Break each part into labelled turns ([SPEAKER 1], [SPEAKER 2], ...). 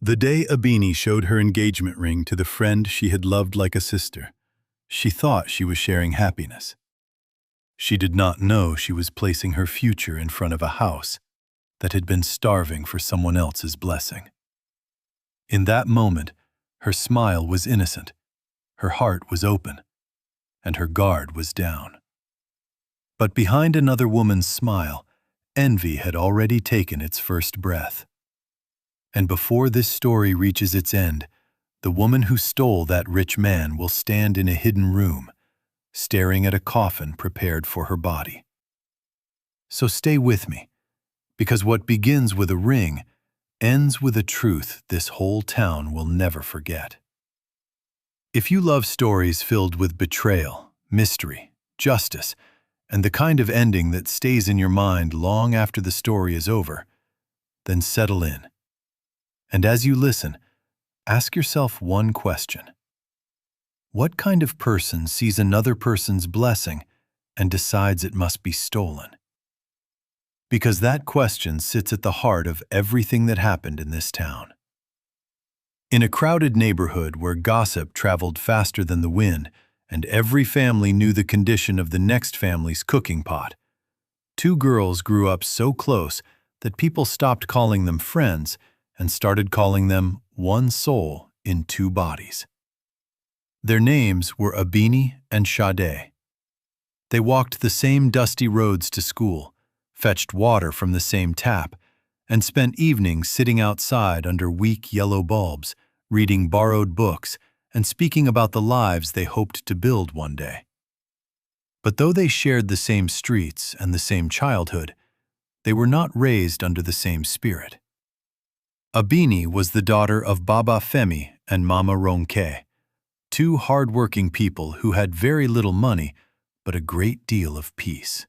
[SPEAKER 1] The day Abini showed her engagement ring to the friend she had loved like a sister, she thought she was sharing happiness. She did not know she was placing her future in front of a house that had been starving for someone else's blessing. In that moment, her smile was innocent, her heart was open, and her guard was down. But behind another woman's smile, envy had already taken its first breath. And before this story reaches its end, the woman who stole that rich man will stand in a hidden room, staring at a coffin prepared for her body. So stay with me, because what begins with a ring ends with a truth this whole town will never forget. If you love stories filled with betrayal, mystery, justice, and the kind of ending that stays in your mind long after the story is over, then settle in. And as you listen, ask yourself one question. What kind of person sees another person's blessing and decides it must be stolen? Because that question sits at the heart of everything that happened in this town. In a crowded neighborhood where gossip traveled faster than the wind and every family knew the condition of the next family's cooking pot, two girls grew up so close that people stopped calling them friends and started calling them one soul in two bodies. Their names were Abini and Sade. They walked the same dusty roads to school, fetched water from the same tap, and spent evenings sitting outside under weak yellow bulbs, reading borrowed books and speaking about the lives they hoped to build one day. But though they shared the same streets and the same childhood, they were not raised under the same spirit. Abini was the daughter of Baba Femi and Mama Ronke, two hard-working people who had very little money but a great deal of peace.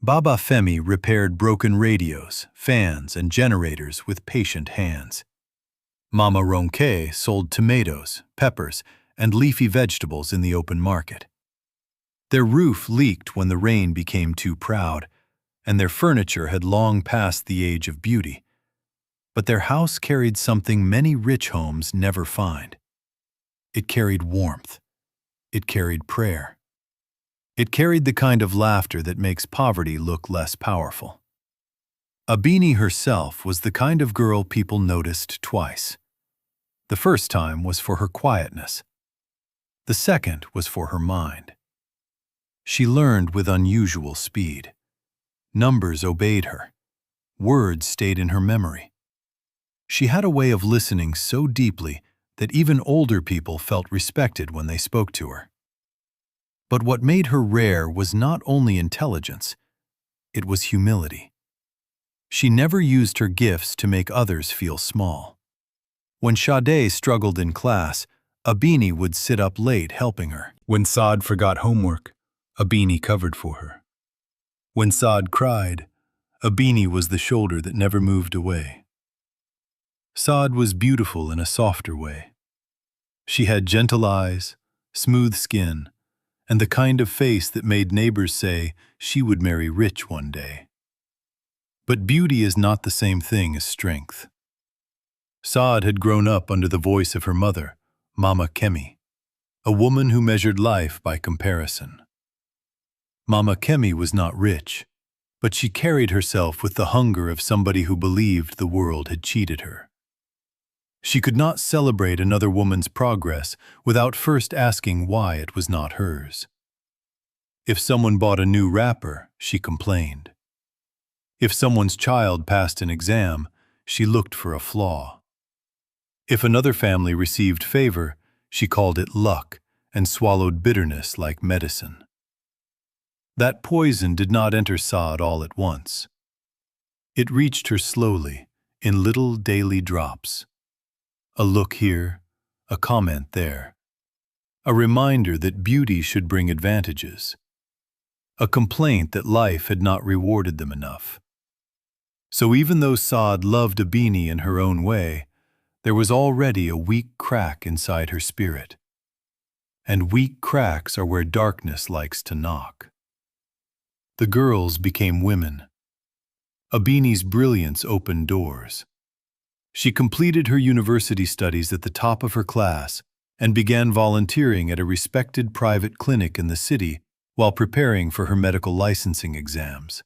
[SPEAKER 1] Baba Femi repaired broken radios, fans, and generators with patient hands. Mama Ronke sold tomatoes, peppers, and leafy vegetables in the open market. Their roof leaked when the rain became too proud, and their furniture had long passed the age of beauty. But their house carried something many rich homes never find. It carried warmth. It carried prayer. It carried the kind of laughter that makes poverty look less powerful. Abini herself was the kind of girl people noticed twice. The first time was for her quietness. The second was for her mind. She learned with unusual speed. Numbers obeyed her. Words stayed in her memory. She had a way of listening so deeply that even older people felt respected when they spoke to her. But what made her rare was not only intelligence, it was humility. She never used her gifts to make others feel small. When Sade struggled in class, Abini would sit up late helping her. When Saad forgot homework, Abini covered for her. When Saad cried, Abini was the shoulder that never moved away. Saad was beautiful in a softer way. She had gentle eyes, smooth skin, and the kind of face that made neighbors say she would marry rich one day. But beauty is not the same thing as strength. Saad had grown up under the voice of her mother, Mama Kemi, a woman who measured life by comparison. Mama Kemi was not rich, but she carried herself with the hunger of somebody who believed the world had cheated her. She could not celebrate another woman's progress without first asking why it was not hers. If someone bought a new wrapper, she complained. If someone's child passed an exam, she looked for a flaw. If another family received favor, she called it luck and swallowed bitterness like medicine. That poison did not enter Saad all at once. It reached her slowly, in little daily drops. A look here, a comment there. A reminder that beauty should bring advantages. A complaint that life had not rewarded them enough. So even though Saad loved Abini in her own way, there was already a weak crack inside her spirit. And weak cracks are where darkness likes to knock. The girls became women. Abini's brilliance opened doors. She completed her university studies at the top of her class and began volunteering at a respected private clinic in the city while preparing for her medical licensing exams.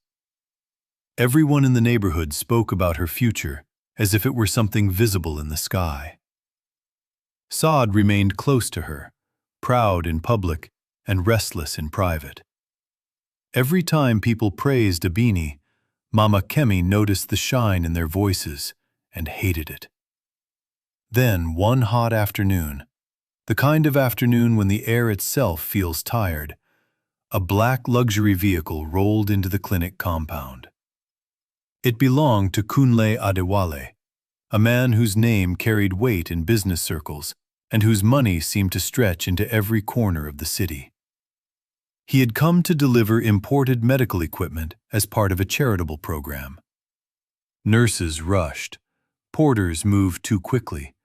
[SPEAKER 1] Everyone in the neighborhood spoke about her future as if it were something visible in the sky. Saad remained close to her, proud in public and restless in private. Every time people praised Abini, Mama Kemi noticed the shine in their voices and hated it. Then, one hot afternoon, the kind of afternoon when the air itself feels tired, a black luxury vehicle rolled into the clinic compound. It belonged to Kunle Adewale, a man whose name carried weight in business circles and whose money seemed to stretch into every corner of the city. He had come to deliver imported medical equipment as part of a charitable program. Nurses rushed, porters moved too quickly,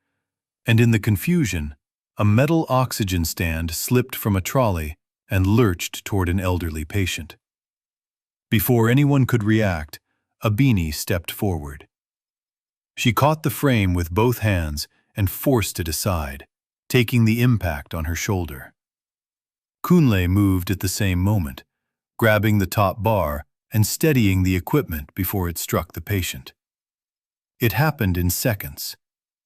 [SPEAKER 1] and in the confusion, a metal oxygen stand slipped from a trolley and lurched toward an elderly patient. Before anyone could react, Abini stepped forward. She caught the frame with both hands and forced it aside, taking the impact on her shoulder. Kunle moved at the same moment, grabbing the top bar and steadying the equipment before it struck the patient. It happened in seconds,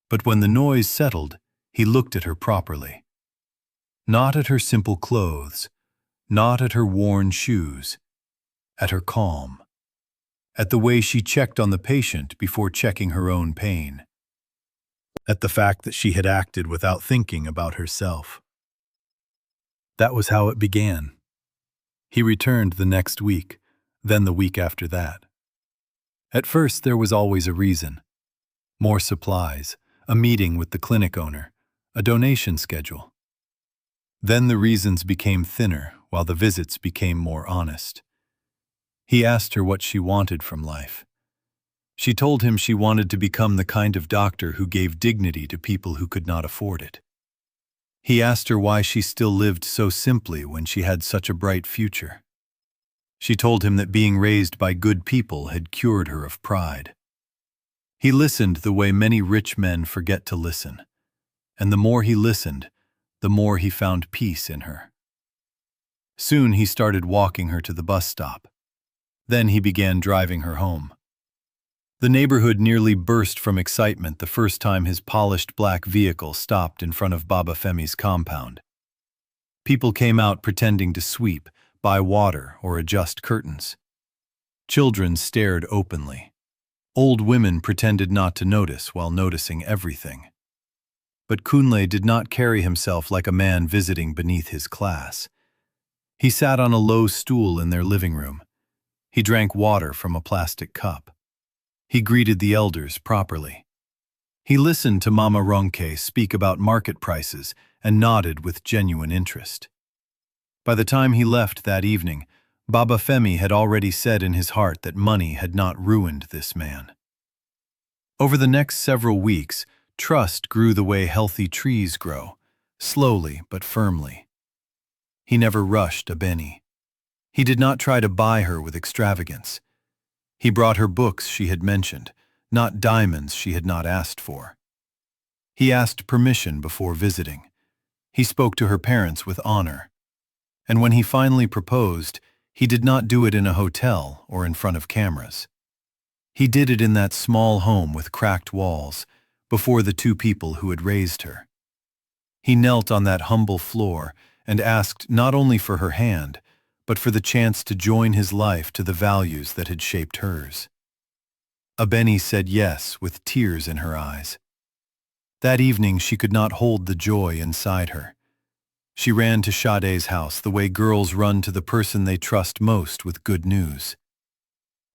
[SPEAKER 1] but when the noise settled, he looked at her properly. Not at her simple clothes, not at her worn shoes, at her calm, at the way she checked on the patient before checking her own pain, at the fact that she had acted without thinking about herself. That was how it began. He returned the next week, then the week after that. At first, there was always a reason. More supplies, a meeting with the clinic owner, a donation schedule. Then the reasons became thinner, while the visits became more honest. He asked her what she wanted from life. She told him she wanted to become the kind of doctor who gave dignity to people who could not afford it. He asked her why she still lived so simply when she had such a bright future. She told him that being raised by good people had cured her of pride. He listened the way many rich men forget to listen, and the more he listened, the more he found peace in her. Soon he started walking her to the bus stop. Then he began driving her home. The neighborhood nearly burst from excitement the first time his polished black vehicle stopped in front of Baba Femi's compound. People came out pretending to sweep, buy water, or adjust curtains. Children stared openly. Old women pretended not to notice while noticing everything. But Kunle did not carry himself like a man visiting beneath his class. He sat on a low stool in their living room. He drank water from a plastic cup. He greeted the elders properly. He listened to Mama Ronke speak about market prices and nodded with genuine interest. By the time he left that evening, Baba Femi had already said in his heart that money had not ruined this man. Over the next several weeks, trust grew the way healthy trees grow, slowly but firmly. He never rushed Abeni. He did not try to buy her with extravagance. He brought her books she had mentioned, not diamonds she had not asked for. He asked permission before visiting. He spoke to her parents with honor. And when he finally proposed, he did not do it in a hotel or in front of cameras. He did it in that small home with cracked walls, before the two people who had raised her. He knelt on that humble floor and asked not only for her hand, but for the chance to join his life to the values that had shaped hers. Abeni said yes with tears in her eyes. That evening she could not hold the joy inside her. She ran to Sade's house the way girls run to the person they trust most with good news.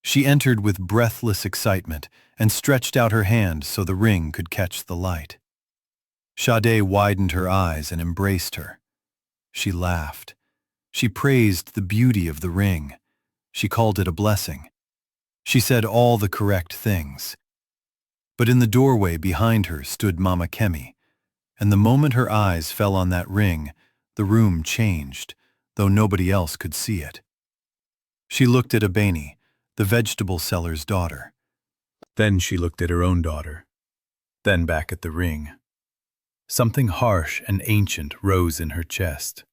[SPEAKER 1] She entered with breathless excitement and stretched out her hand so the ring could catch the light. Sade widened her eyes and embraced her. She laughed. She praised the beauty of the ring. She called it a blessing. She said all the correct things. But in the doorway behind her stood Mama Kemi, and the moment her eyes fell on that ring, the room changed, though nobody else could see it. She looked at Abeni, the vegetable seller's daughter. Then she looked at her own daughter. Then back at the ring. Something harsh and ancient rose in her chest.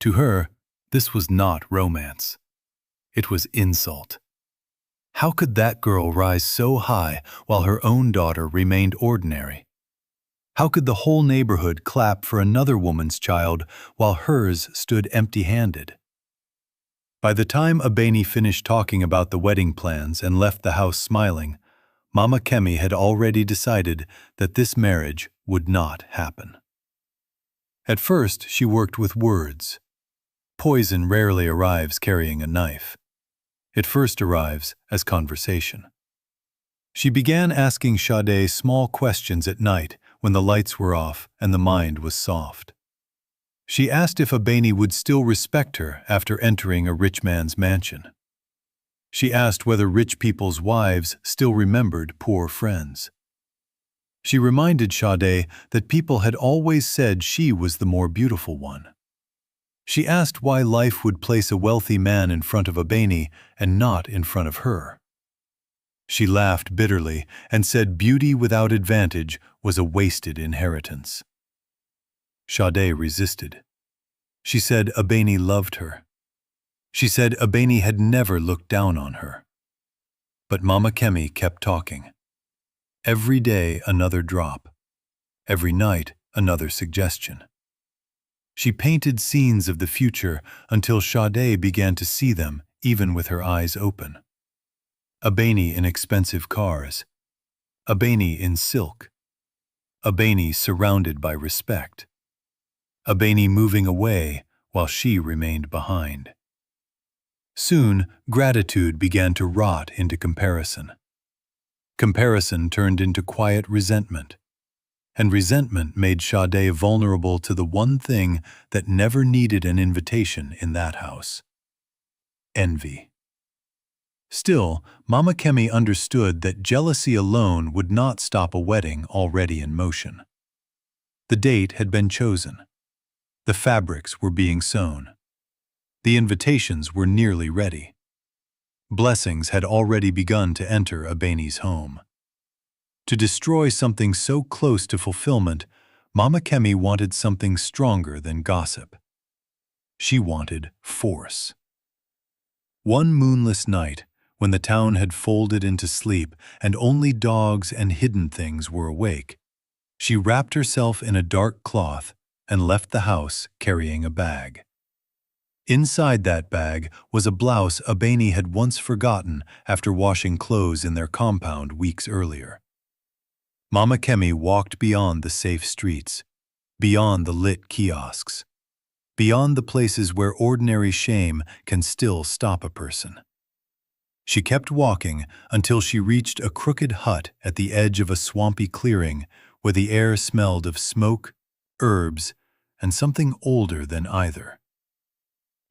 [SPEAKER 1] To her, this was not romance. It was insult. How could that girl rise so high while her own daughter remained ordinary? How could the whole neighborhood clap for another woman's child while hers stood empty-handed? By the time Abeni finished talking about the wedding plans and left the house smiling, Mama Kemi had already decided that this marriage would not happen. At first, she worked with words. Poison rarely arrives carrying a knife. It first arrives as conversation. She began asking Sade small questions at night when the lights were off and the mind was soft. She asked if Abeni would still respect her after entering a rich man's mansion. She asked whether rich people's wives still remembered poor friends. She reminded Sade that people had always said she was the more beautiful one. She asked why life would place a wealthy man in front of Abeni and not in front of her. She laughed bitterly and said beauty without advantage was a wasted inheritance. Sade resisted. She said Abeni loved her. She said Abeni had never looked down on her. But Mama Kemi kept talking. Every day another drop. Every night another suggestion. She painted scenes of the future until Sade began to see them even with her eyes open. Abeni in expensive cars. Abeni in silk. Abeni surrounded by respect. Abeni moving away while she remained behind. Soon, gratitude began to rot into comparison. Comparison turned into quiet resentment. And resentment made Sade vulnerable to the one thing that never needed an invitation in that house: envy. Still, Mama Kemi understood that jealousy alone would not stop a wedding already in motion. The date had been chosen. The fabrics were being sewn. The invitations were nearly ready. Blessings had already begun to enter Abeni's home. To destroy something so close to fulfillment, Mama Kemi wanted something stronger than gossip. She wanted force. One moonless night, when the town had folded into sleep and only dogs and hidden things were awake, she wrapped herself in a dark cloth and left the house carrying a bag. Inside that bag was a blouse Abeni had once forgotten after washing clothes in their compound weeks earlier. Mama Kemi walked beyond the safe streets, beyond the lit kiosks, beyond the places where ordinary shame can still stop a person. She kept walking until she reached a crooked hut at the edge of a swampy clearing where the air smelled of smoke, herbs, and something older than either.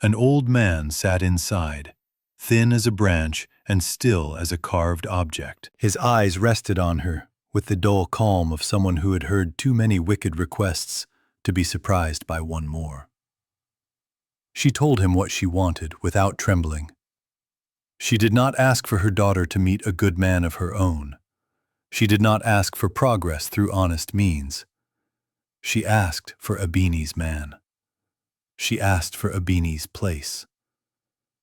[SPEAKER 1] An old man sat inside, thin as a branch and still as a carved object. His eyes rested on her with the dull calm of someone who had heard too many wicked requests to be surprised by one more. She told him what she wanted without trembling. She did not ask for her daughter to meet a good man of her own. She did not ask for progress through honest means. She asked for Abeni's man. She asked for Abeni's place.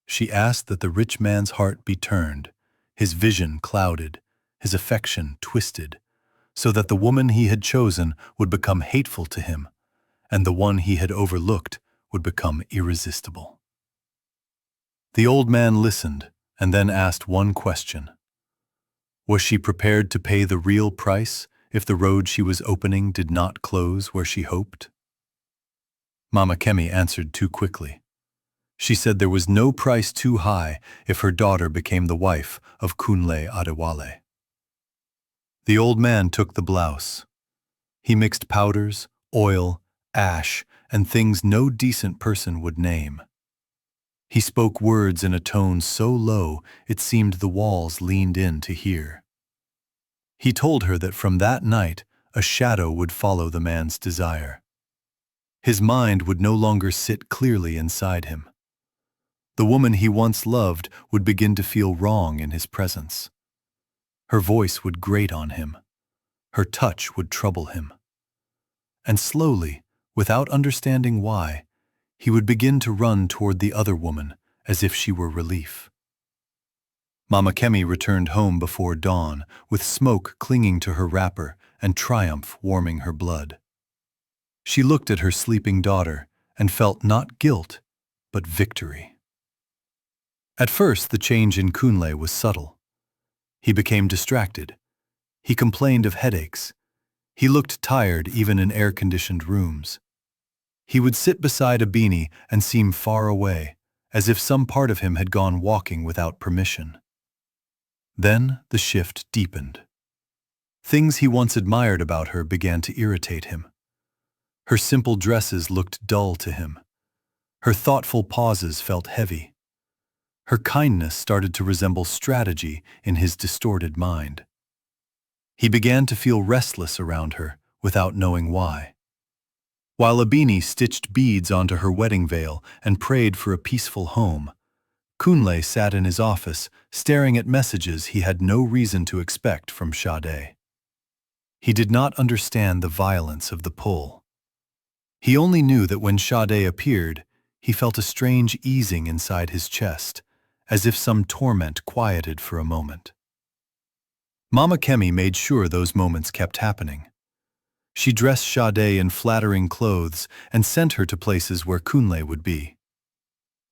[SPEAKER 1] She asked that the rich man's heart be turned, his vision clouded, his affection twisted, so that the woman he had chosen would become hateful to him, and the one he had overlooked would become irresistible. The old man listened and then asked one question. Was she prepared to pay the real price if the road she was opening did not close where she hoped? Mama Kemi answered too quickly. She said there was no price too high if her daughter became the wife of Kunle Adewale. The old man took the blouse. He mixed powders, oil, ash, and things no decent person would name. He spoke words in a tone so low it seemed the walls leaned in to hear. He told her that from that night a shadow would follow the man's desire. His mind would no longer sit clearly inside him. The woman he once loved would begin to feel wrong in his presence. Her voice would grate on him. Her touch would trouble him. And slowly, without understanding why, he would begin to run toward the other woman as if she were relief. Mama Kemi returned home before dawn, with smoke clinging to her wrapper and triumph warming her blood. She looked at her sleeping daughter and felt not guilt, but victory. At first, the change in Kunle was subtle. He became distracted. He complained of headaches. He looked tired even in air-conditioned rooms. He would sit beside Abini and seem far away, as if some part of him had gone walking without permission. Then the shift deepened. Things he once admired about her began to irritate him. Her simple dresses looked dull to him. Her thoughtful pauses felt heavy. Her kindness started to resemble strategy in his distorted mind. He began to feel restless around her without knowing why. While Abini stitched beads onto her wedding veil and prayed for a peaceful home, Kunle sat in his office, staring at messages he had no reason to expect from Sade. He did not understand the violence of the pull. He only knew that when Sade appeared, he felt a strange easing inside his chest, as if some torment quieted for a moment. Mama Kemi made sure those moments kept happening. She dressed Sade in flattering clothes and sent her to places where Kunle would be.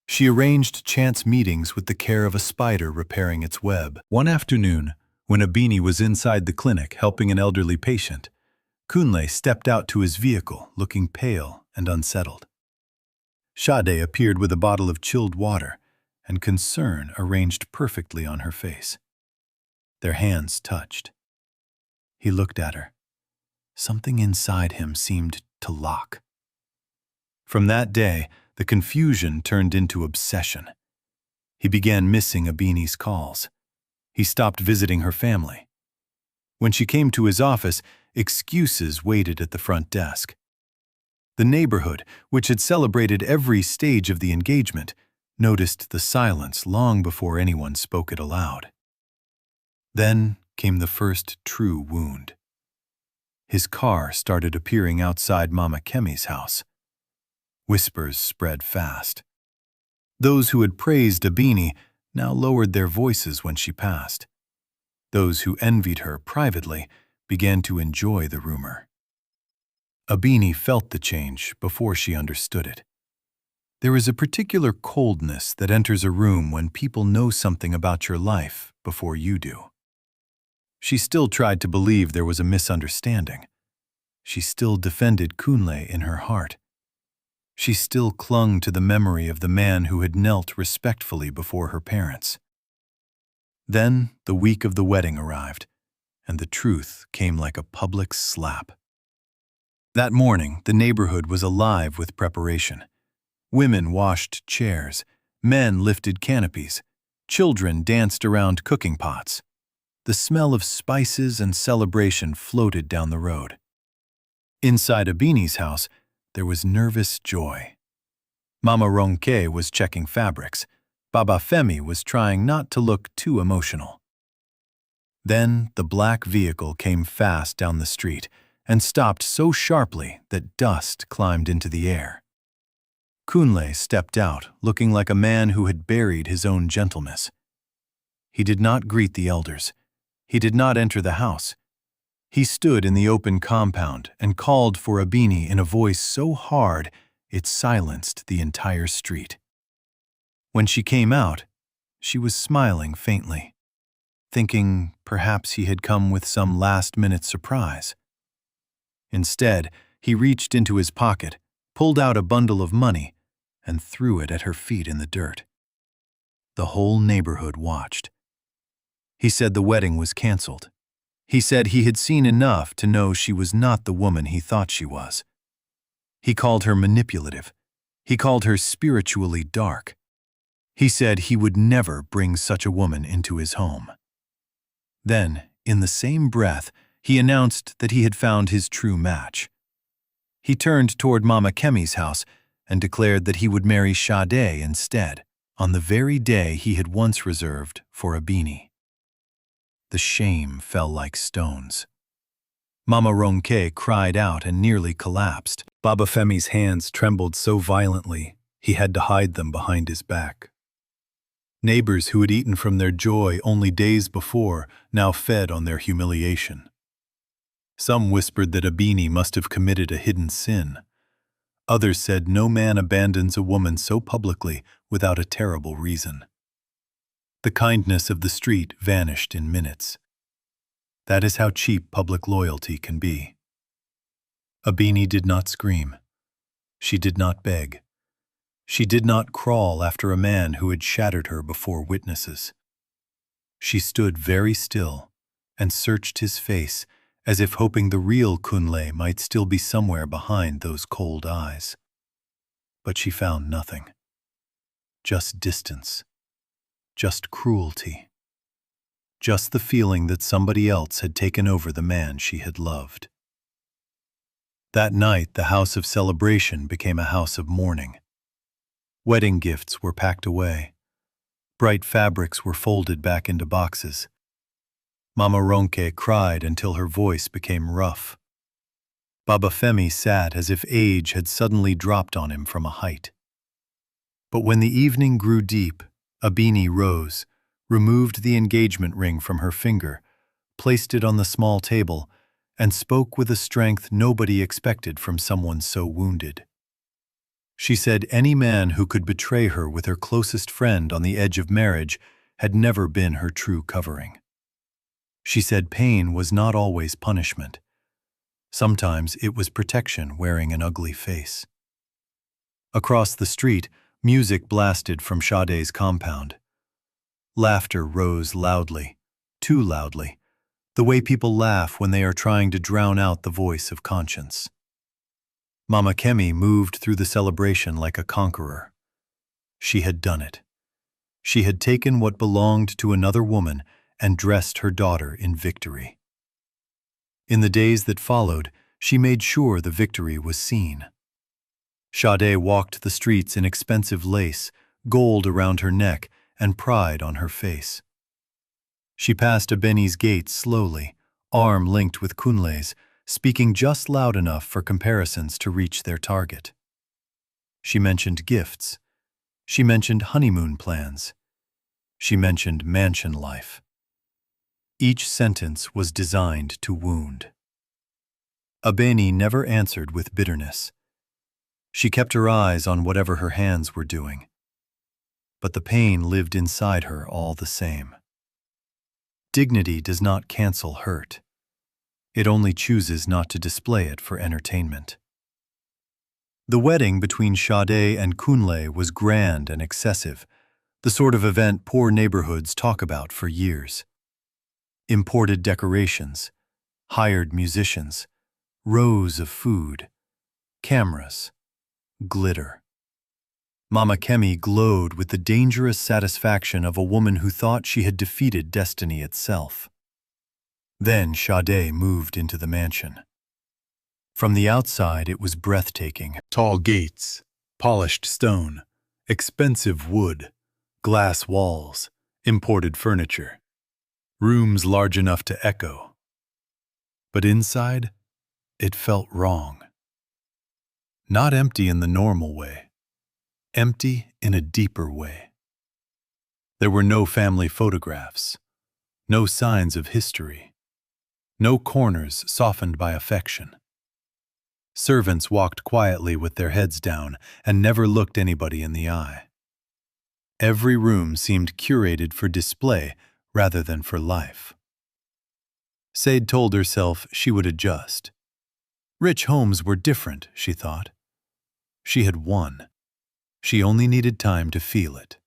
[SPEAKER 1] She arranged chance meetings with the care of a spider repairing its web. One afternoon, when Abini was inside the clinic helping an elderly patient, Kunle stepped out to his vehicle, looking pale and unsettled. Sade appeared with a bottle of chilled water, and concern arranged perfectly on her face. Their hands touched. He looked at her. Something inside him seemed to lock. From that day, the confusion turned into obsession. He began missing Abini's calls. He stopped visiting her family. When she came to his office, excuses waited at the front desk. The neighborhood, which had celebrated every stage of the engagement, noticed the silence long before anyone spoke it aloud. Then came the first true wound. His car started appearing outside Mama Kemi's house. Whispers spread fast. Those who had praised Abini now lowered their voices when she passed. Those who envied her privately began to enjoy the rumor. Abini felt the change before she understood it. There is a particular coldness that enters a room when people know something about your life before you do. She still tried to believe there was a misunderstanding. She still defended Kunle in her heart. She still clung to the memory of the man who had knelt respectfully before her parents. Then the week of the wedding arrived, and the truth came like a public slap. That morning, the neighborhood was alive with preparation. Women washed chairs, men lifted canopies, children danced around cooking pots. The smell of spices and celebration floated down the road. Inside Abini's house, there was nervous joy. Mama Ronke was checking fabrics. Baba Femi was trying not to look too emotional. Then the black vehicle came fast down the street and stopped so sharply that dust climbed into the air. Kunle stepped out, looking like a man who had buried his own gentleness. He did not greet the elders. He did not enter the house. He stood in the open compound and called for Abini in a voice so hard it silenced the entire street. When she came out, she was smiling faintly, thinking perhaps he had come with some last-minute surprise. Instead, he reached into his pocket, pulled out a bundle of money, and threw it at her feet in the dirt. The whole neighborhood watched. He said the wedding was canceled. He said he had seen enough to know she was not the woman he thought she was. He called her manipulative. He called her spiritually dark. He said he would never bring such a woman into his home. Then, in the same breath, he announced that he had found his true match. He turned toward Mama Kemi's house and declared that he would marry Sade instead, on the very day he had once reserved for Abini. The shame fell like stones. Mama Ronke cried out and nearly collapsed. Baba Femi's hands trembled so violently, he had to hide them behind his back. Neighbors who had eaten from their joy only days before now fed on their humiliation. Some whispered that Abini must have committed a hidden sin. Others said no man abandons a woman so publicly without a terrible reason. The kindness of the street vanished in minutes. That is how cheap public loyalty can be. Abini did not scream. She did not beg. She did not crawl after a man who had shattered her before witnesses. She stood very still and searched his face as if hoping the real Kunle might still be somewhere behind those cold eyes. But she found nothing. Just distance. Just cruelty. Just the feeling that somebody else had taken over the man she had loved. That night, the house of celebration became a house of mourning. Wedding gifts were packed away. Bright fabrics were folded back into boxes. Mama Ronke cried until her voice became rough. Baba Femi sat as if age had suddenly dropped on him from a height. But when the evening grew deep, Abini rose, removed the engagement ring from her finger, placed it on the small table, and spoke with a strength nobody expected from someone so wounded. She said any man who could betray her with her closest friend on the edge of marriage had never been her true covering. She said pain was not always punishment. Sometimes it was protection wearing an ugly face. Across the street, music blasted from Sade's compound. Laughter rose loudly, too loudly, the way people laugh when they are trying to drown out the voice of conscience. Mama Kemi moved through the celebration like a conqueror. She had done it. She had taken what belonged to another woman and dressed her daughter in victory. In the days that followed, she made sure the victory was seen. Sade walked the streets in expensive lace, gold around her neck, and pride on her face. She passed Abeni's gate slowly, arm linked with Kunle's, speaking just loud enough for comparisons to reach their target. She mentioned gifts. She mentioned honeymoon plans. She mentioned mansion life. Each sentence was designed to wound. Abeni never answered with bitterness. She kept her eyes on whatever her hands were doing. But the pain lived inside her all the same. Dignity does not cancel hurt. It only chooses not to display it for entertainment. The wedding between Sade and Kunle was grand and excessive, the sort of event poor neighborhoods talk about for years. Imported decorations, hired musicians, rows of food, cameras, glitter. Mama Kemi glowed with the dangerous satisfaction of a woman who thought she had defeated destiny itself. Then Sade moved into the mansion. From the outside it was breathtaking. Tall gates, polished stone, expensive wood, glass walls, imported furniture. Rooms large enough to echo. But inside, it felt wrong. Not empty in the normal way. Empty in a deeper way. There were no family photographs, no signs of history, no corners softened by affection. Servants walked quietly with their heads down and never looked anybody in the eye. Every room seemed curated for display rather than for life. Said told herself she would adjust. Rich homes were different, she thought. She had won. She only needed time to feel it.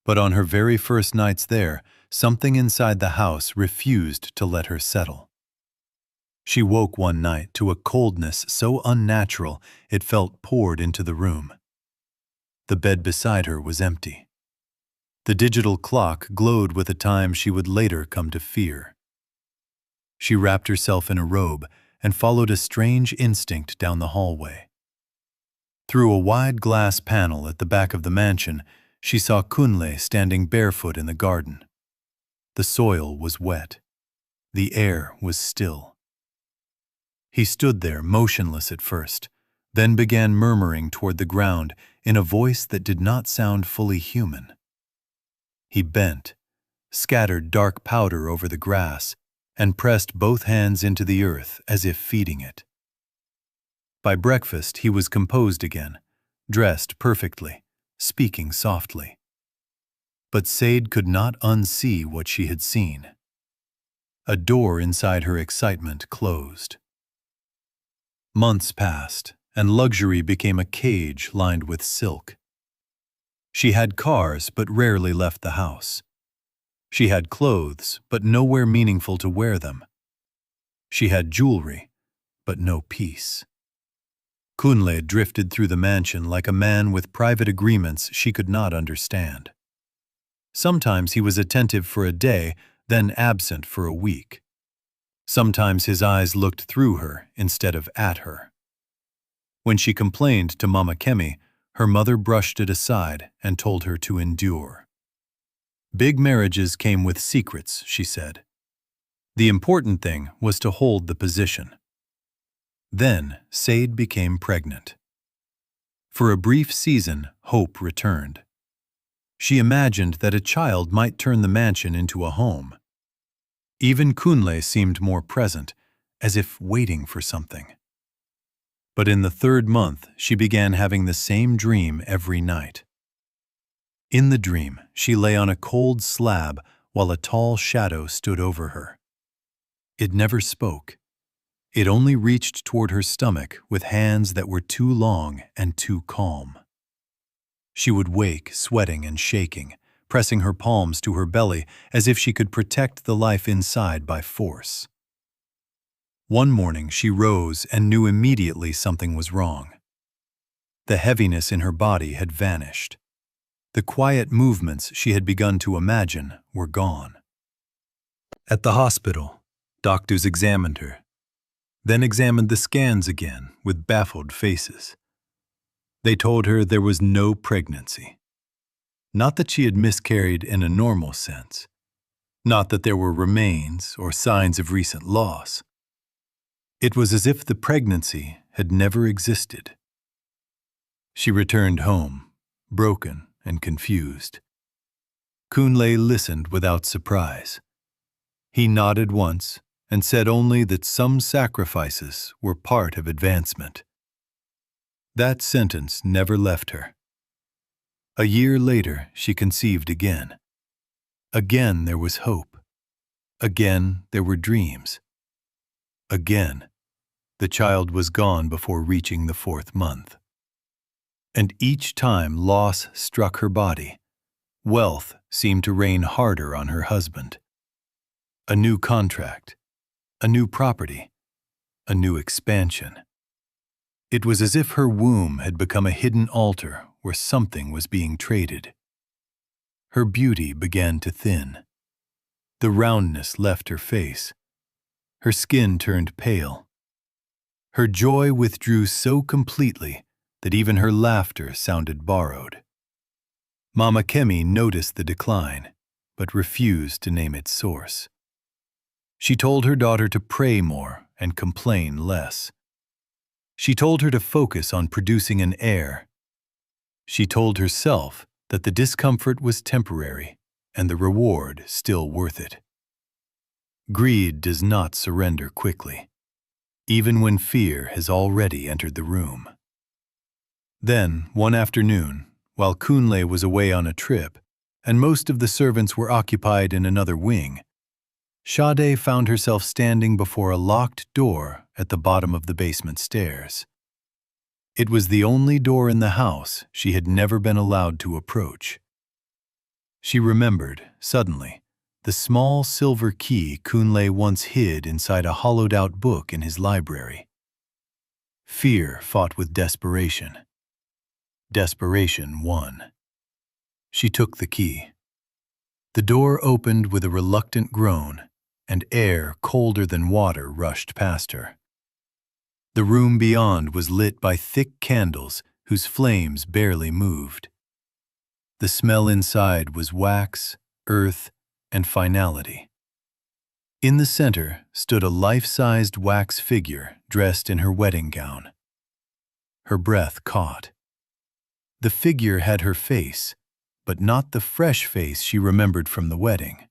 [SPEAKER 1] But on her very first nights there, something inside the house refused to let her settle. She woke one night to a coldness so unnatural it felt poured into the room. The bed beside her was empty. The digital clock glowed with a time she would later come to fear. She wrapped herself in a robe and followed a strange instinct down the hallway. Through a wide glass panel at the back of the mansion, she saw Kunle standing barefoot in the garden. The soil was wet. The air was still. He stood there, motionless at first, then began murmuring toward the ground in a voice that did not sound fully human. He bent, scattered dark powder over the grass, and pressed both hands into the earth as if feeding it. By breakfast he was composed again, dressed perfectly, speaking softly. But Sade could not unsee what she had seen. A door inside her excitement closed. Months passed, and luxury became a cage lined with silk. She had cars but rarely left the house. She had clothes but nowhere meaningful to wear them. She had jewelry but no peace. Kunle drifted through the mansion like a man with private agreements she could not understand. Sometimes he was attentive for a day, then absent for a week. Sometimes his eyes looked through her instead of at her. When she complained to Mama Kemi, her mother brushed it aside and told her to endure. Big marriages came with secrets, she said. The important thing was to hold the position. Then Sade became pregnant. For a brief season, hope returned. She imagined that a child might turn the mansion into a home. Even Kunle seemed more present, as if waiting for something. But in the 3rd month, she began having the same dream every night. In the dream, she lay on a cold slab while a tall shadow stood over her. It never spoke. It only reached toward her stomach with hands that were too long and too calm. She would wake, sweating and shaking, pressing her palms to her belly as if she could protect the life inside by force. One morning she rose and knew immediately something was wrong. The heaviness in her body had vanished. The quiet movements she had begun to imagine were gone. At the hospital, doctors examined her, then examined the scans again with baffled faces. They told her there was no pregnancy. Not that she had miscarried in a normal sense. Not that there were remains or signs of recent loss. It was as if the pregnancy had never existed. She returned home, broken and confused. Kunle listened without surprise. He nodded once and said only that some sacrifices were part of advancement. That sentence never left her. A year later, she conceived again. Again there was hope. Again there were dreams. Again, the child was gone before reaching the 4th month. And each time loss struck her body, wealth seemed to rain harder on her husband. A new contract, a new property, a new expansion. It was as if her womb had become a hidden altar where something was being traded. Her beauty began to thin. The roundness left her face. Her skin turned pale. Her joy withdrew so completely that even her laughter sounded borrowed. Mama Kemi noticed the decline, but refused to name its source. She told her daughter to pray more and complain less. She told her to focus on producing an heir. She told herself that the discomfort was temporary and the reward still worth it. Greed does not surrender quickly, even when fear has already entered the room. Then, one afternoon, while Kunle was away on a trip, and most of the servants were occupied in another wing, Sade found herself standing before a locked door at the bottom of the basement stairs. It was the only door in the house she had never been allowed to approach. She remembered, suddenly, the small silver key Kunle once hid inside a hollowed-out book in his library. Fear fought with desperation. Desperation won. She took the key. The door opened with a reluctant groan, and air colder than water rushed past her. The room beyond was lit by thick candles whose flames barely moved. The smell inside was wax, earth, and finality. In the center stood a life-sized wax figure dressed in her wedding gown. Her breath caught. The figure had her face, but not the fresh face she remembered from the wedding.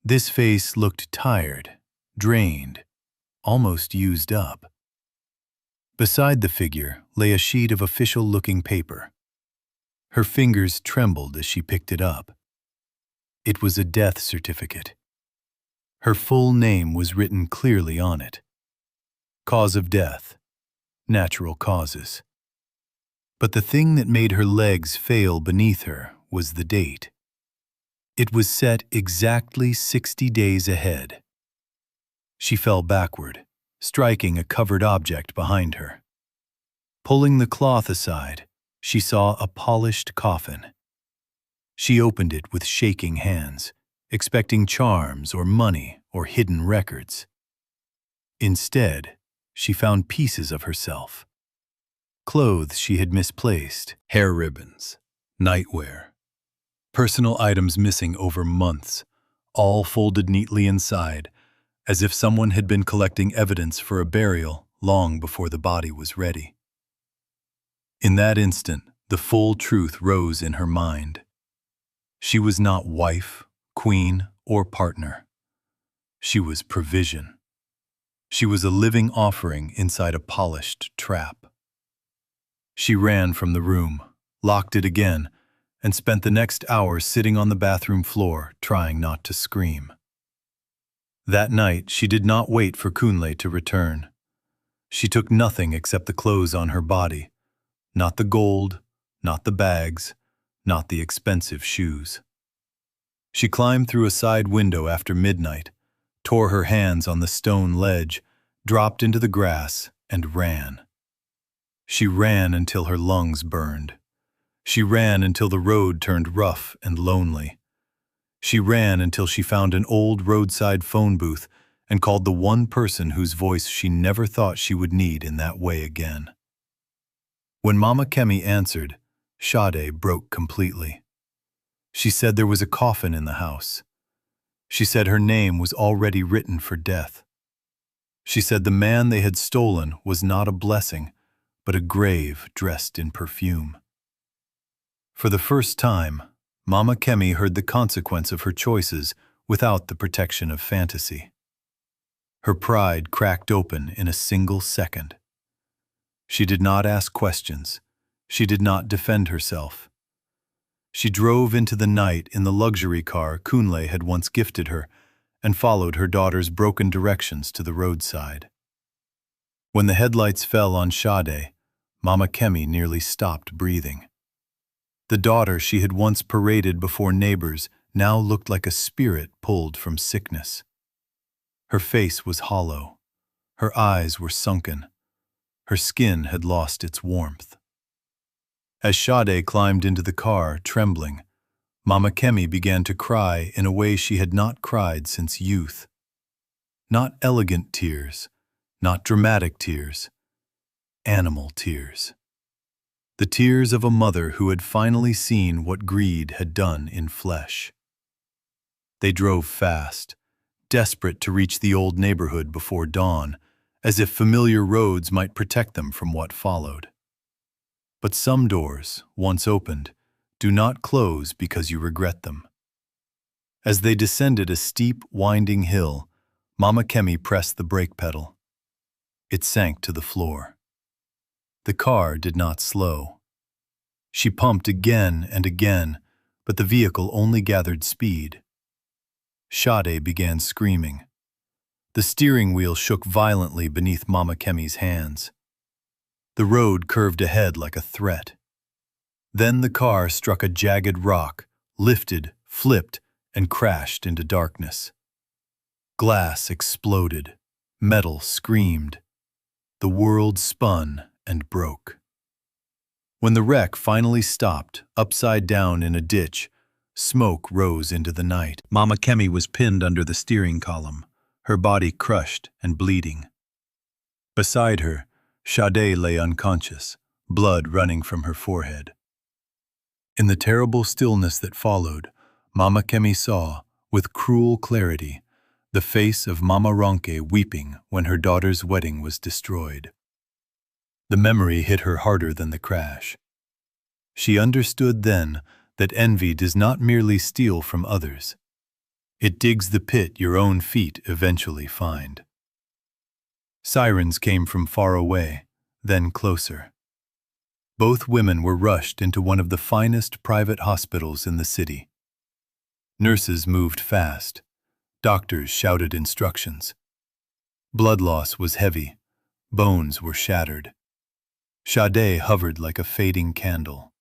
[SPEAKER 1] This face looked tired, drained, almost used up. Beside the figure lay a sheet of official-looking paper. Her fingers trembled as she picked it up. It was a death certificate. Her full name was written clearly on it. Cause of death, natural causes. But the thing that made her legs fail beneath her was the date. It was set exactly 60 days ahead. She fell backward, striking a covered object behind her. Pulling the cloth aside, she saw a polished coffin. She opened it with shaking hands, expecting charms or money or hidden records. Instead, she found pieces of herself. Clothes she had misplaced, hair ribbons, nightwear, personal items missing over months, all folded neatly inside, as if someone had been collecting evidence for a burial long before the body was ready. In that instant, the full truth rose in her mind. She was not wife, queen, or partner. She was provision. She was a living offering inside a polished trap. She ran from the room, locked it again, and spent the next hour sitting on the bathroom floor, trying not to scream. That night, she did not wait for Kunle to return. She took nothing except the clothes on her body, not the gold, not the bags, not the expensive shoes. She climbed through a side window after midnight, tore her hands on the stone ledge, dropped into the grass, and ran. She ran until her lungs burned. She ran until the road turned rough and lonely. She ran until she found an old roadside phone booth and called the one person whose voice she never thought she would need in that way again. When Mama Kemi answered, Sade broke completely. She said there was a coffin in the house. She said her name was already written for death. She said the man they had stolen was not a blessing, but a grave dressed in perfume. For the first time, Mama Kemi heard the consequence of her choices without the protection of fantasy. Her pride cracked open in a single second. She did not ask questions. She did not defend herself. She drove into the night in the luxury car Kunle had once gifted her and followed her daughter's broken directions to the roadside. When the headlights fell on Sade, Mama Kemi nearly stopped breathing. The daughter she had once paraded before neighbors now looked like a spirit pulled from sickness. Her face was hollow. Her eyes were sunken. Her skin had lost its warmth. As Sade climbed into the car, trembling, Mama Kemi began to cry in a way she had not cried since youth. Not elegant tears, not dramatic tears, animal tears. The tears of a mother who had finally seen what greed had done in flesh. They drove fast, desperate to reach the old neighborhood before dawn, as if familiar roads might protect them from what followed. But some doors, once opened, do not close because you regret them. As they descended a steep, winding hill, Mama Kemi pressed the brake pedal. It sank to the floor. The car did not slow. She pumped again and again, but the vehicle only gathered speed. Sade began screaming. The steering wheel shook violently beneath Mama Kemi's hands. The road curved ahead like a threat. Then the car struck a jagged rock, lifted, flipped, and crashed into darkness. Glass exploded. Metal screamed. The world spun and broke. When the wreck finally stopped, upside down in a ditch, smoke rose into the night. Mama Kemi was pinned under the steering column, her body crushed and bleeding. Beside her, Sade lay unconscious, blood running from her forehead. In the terrible stillness that followed, Mama Kemi saw, with cruel clarity, the face of Mama Ronke weeping when her daughter's wedding was destroyed. The memory hit her harder than the crash. She understood then that envy does not merely steal from others. It digs the pit your own feet eventually find. Sirens came from far away, then closer. Both women were rushed into one of the finest private hospitals in the city. Nurses moved fast. Doctors shouted instructions. Blood loss was heavy. Bones were shattered. Sade hovered like a fading candle.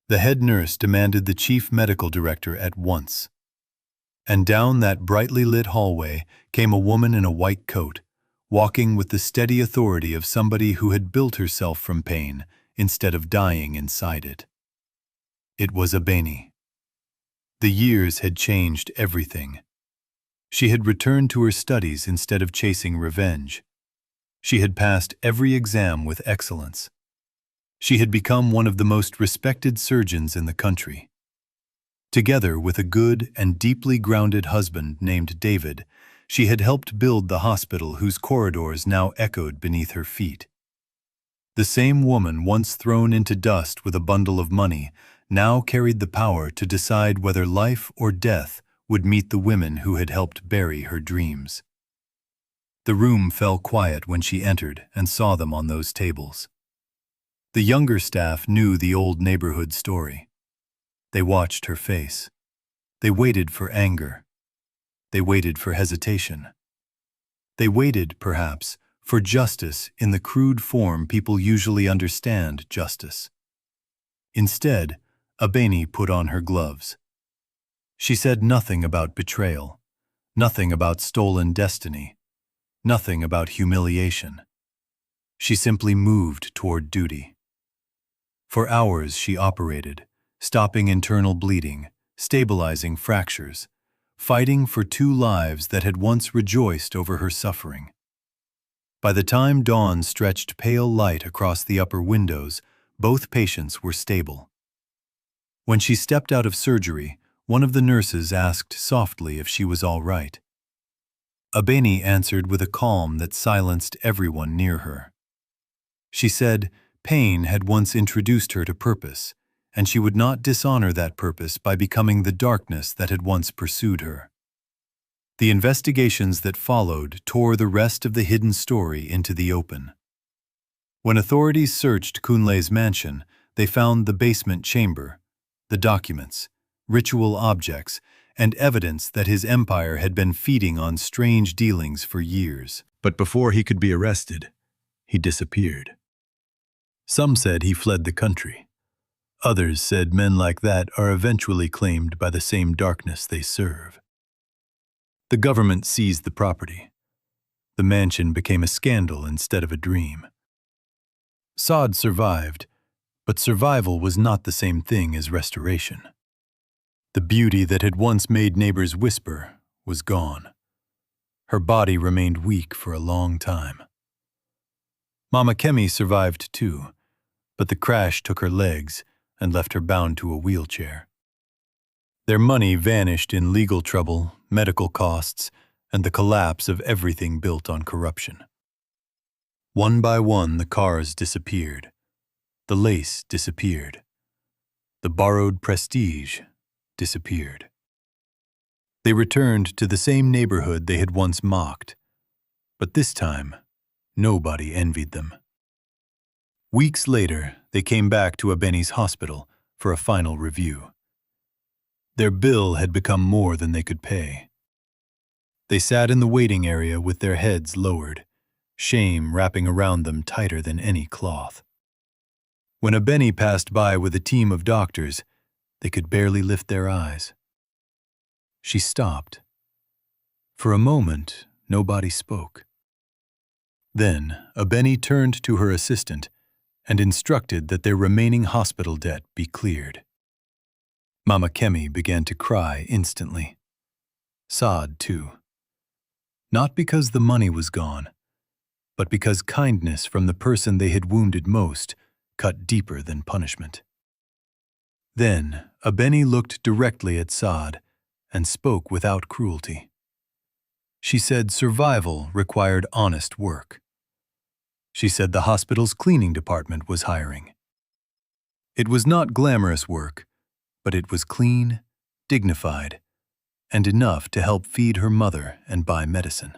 [SPEAKER 1] The head nurse demanded the chief medical director at once. And down that brightly lit hallway came a woman in a white coat, walking with the steady authority of somebody who had built herself from pain instead of dying inside it. It was Abeni. The years had changed everything. She had returned to her studies instead of chasing revenge. She had passed every exam with excellence. She had become one of the most respected surgeons in the country. Together with a good and deeply grounded husband named David, she had helped build the hospital whose corridors now echoed beneath her feet. The same woman once thrown into dust with a bundle of money now carried the power to decide whether life or death would meet the women who had helped bury her dreams. The room fell quiet when she entered and saw them on those tables. The younger staff knew the old neighborhood story. They watched her face. They waited for anger. They waited for hesitation. They waited, perhaps, for justice in the crude form people usually understand justice. Instead, Abeni put on her gloves. She said nothing about betrayal, nothing about stolen destiny, nothing about humiliation. She simply moved toward duty. For hours she operated, stopping internal bleeding, stabilizing fractures, fighting for two lives that had once rejoiced over her suffering. By the time dawn stretched pale light across the upper windows, both patients were stable. When she stepped out of surgery, one of the nurses asked softly if she was all right. Abeni answered with a calm that silenced everyone near her. She said pain had once introduced her to purpose, and she would not dishonor that purpose by becoming the darkness that had once pursued her. The investigations that followed tore the rest of the hidden story into the open. When authorities searched Kunle's mansion, they found the basement chamber, the documents, ritual objects, and evidence that his empire had been feeding on strange dealings for years. But before he could be arrested, he disappeared. Some said he fled the country. Others said men like that are eventually claimed by the same darkness they serve. The government seized the property. The mansion became a scandal instead of a dream. Saad survived, but survival was not the same thing as restoration. The beauty that had once made neighbors whisper was gone. Her body remained weak for a long time. Mama Kemi survived too, but the crash took her legs and left her bound to a wheelchair. Their money vanished in legal trouble, medical costs, and the collapse of everything built on corruption. One by one, the cars disappeared. The lace disappeared. The borrowed prestige disappeared. They returned to the same neighborhood they had once mocked, but this time, nobody envied them. Weeks later, they came back to Abeni's hospital for a final review. Their bill had become more than they could pay. They sat in the waiting area with their heads lowered, shame wrapping around them tighter than any cloth. When Abeni passed by with a team of doctors, they could barely lift their eyes. She stopped. For a moment, nobody spoke. Then, Abeni turned to her assistant and instructed that their remaining hospital debt be cleared. Mama Kemi began to cry instantly. Saad, too. Not because the money was gone, but because kindness from the person they had wounded most cut deeper than punishment. Then, Abeni looked directly at Saad and spoke without cruelty. She said survival required honest work. She said the hospital's cleaning department was hiring. It was not glamorous work, but it was clean, dignified, and enough to help feed her mother and buy medicine.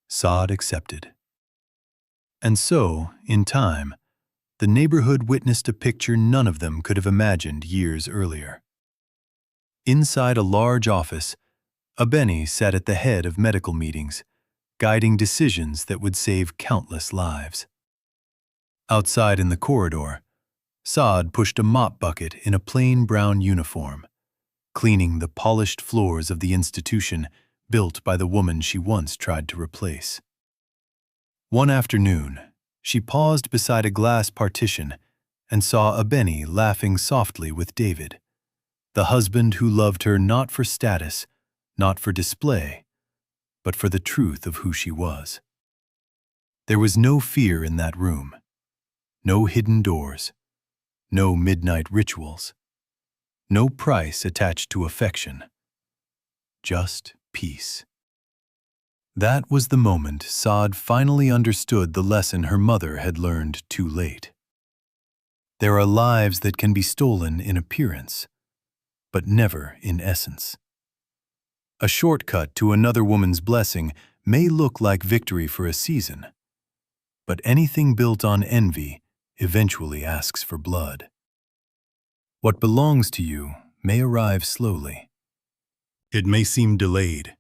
[SPEAKER 1] Saad accepted. And so, in time, the neighborhood witnessed a picture none of them could have imagined years earlier. Inside a large office, Abeni sat at the head of medical meetings, guiding decisions that would save countless lives. Outside in the corridor, Saad pushed a mop bucket in a plain brown uniform, cleaning the polished floors of the institution built by the woman she once tried to replace. One afternoon, she paused beside a glass partition and saw Abeni laughing softly with David, the husband who loved her not for status, not for display, but for the truth of who she was. There was no fear in that room, no hidden doors, no midnight rituals, no price attached to affection, just peace. That was the moment Saad finally understood the lesson her mother had learned too late. There are lives that can be stolen in appearance, but never in essence. A shortcut to another woman's blessing may look like victory for a season, but anything built on envy eventually asks for blood. What belongs to you may arrive slowly. It may seem delayed.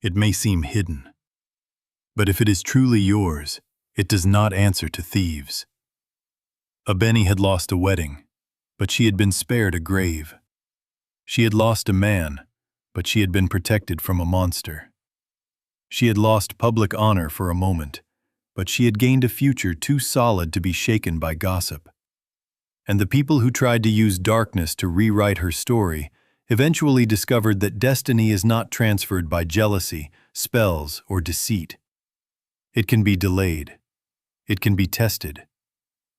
[SPEAKER 1] It may seem hidden. But if it is truly yours, it does not answer to thieves. Abeni had lost a wedding, but she had been spared a grave. She had lost a man, but she had been protected from a monster. She had lost public honor for a moment, but she had gained a future too solid to be shaken by gossip. And the people who tried to use darkness to rewrite her story eventually discovered that destiny is not transferred by jealousy, spells, or deceit. It can be delayed. It can be tested.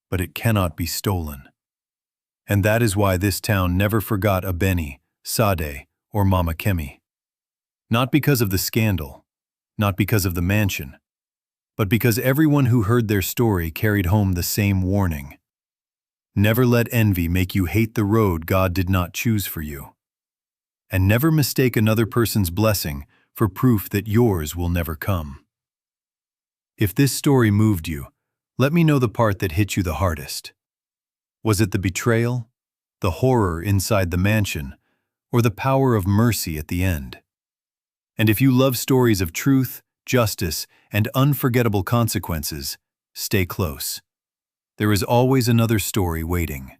[SPEAKER 1] But it cannot be stolen. And that is why this town never forgot Abeni, Sade, or Mama Kemi. Not because of the scandal, not because of the mansion, but because everyone who heard their story carried home the same warning. Never let envy make you hate the road God did not choose for you. And never mistake another person's blessing for proof that yours will never come. If this story moved you, let me know the part that hit you the hardest. Was it the betrayal, the horror inside the mansion, or the power of mercy at the end? And if you love stories of truth, justice, and unforgettable consequences, stay close. There is always another story waiting.